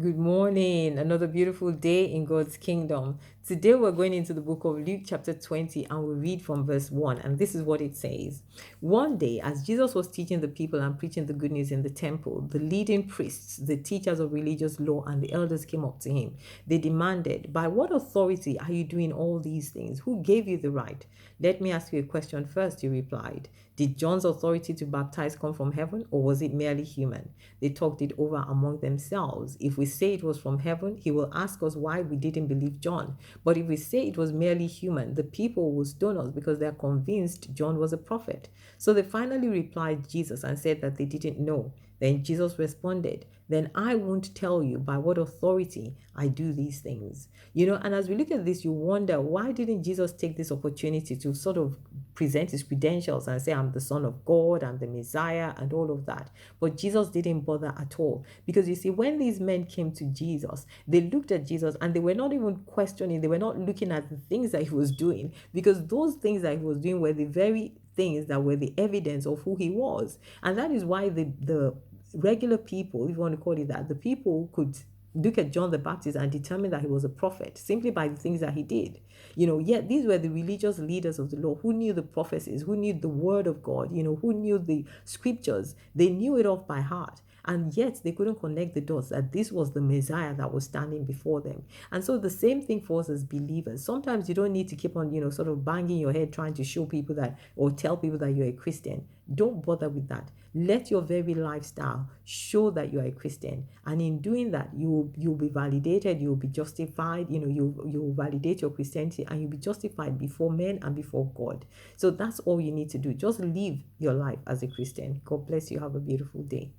Good morning. Another beautiful day in God's kingdom. Today we're going into the book of Luke, chapter 20, and we read from verse 1. And this is what it says. One day, as Jesus was teaching the people and preaching the good news in the temple, the leading priests, the teachers of religious law, and the elders came up to him. They demanded, "By what authority are you doing all these things? Who gave you the right?" "Let me ask you a question first," he replied. "Did John's authority to baptize come from heaven, or was it merely human?" They talked it over among themselves. If we say it was from heaven, he will ask us why we didn't believe John. But if we say it was merely human, the people will stone us because they are convinced John was a prophet. So they finally replied Jesus and said that they didn't know. Then Jesus responded, "Then I won't tell you by what authority I do these things." And as we look at this, you wonder, why didn't Jesus take this opportunity to sort of present his credentials and say, "I'm the Son of God, I'm the Messiah," and all of that? But Jesus didn't bother at all. Because you see, when these men came to Jesus, they looked at Jesus and they were not even questioning, they were not looking at the things that he was doing, because those things that he was doing were the very things that were the evidence of who he was. And that is why the regular people, if you want to call it that, the people could look at John the Baptist and determine that he was a prophet simply by the things that he did. Yet these were the religious leaders of the law who knew the prophecies, who knew the word of God, who knew the scriptures. They knew it off by heart. And yet they couldn't connect the dots that this was the Messiah that was standing before them. And so the same thing for us as believers. Sometimes you don't need to keep on, sort of banging your head trying to show people that, or tell people that you're a Christian. Don't bother with that. Let your very lifestyle show that you are a Christian. And in doing that, you'll be validated, you'll be justified, you'll validate your Christianity, and you'll be justified before men and before God. So that's all you need to do. Just live your life as a Christian. God bless you. Have a beautiful day.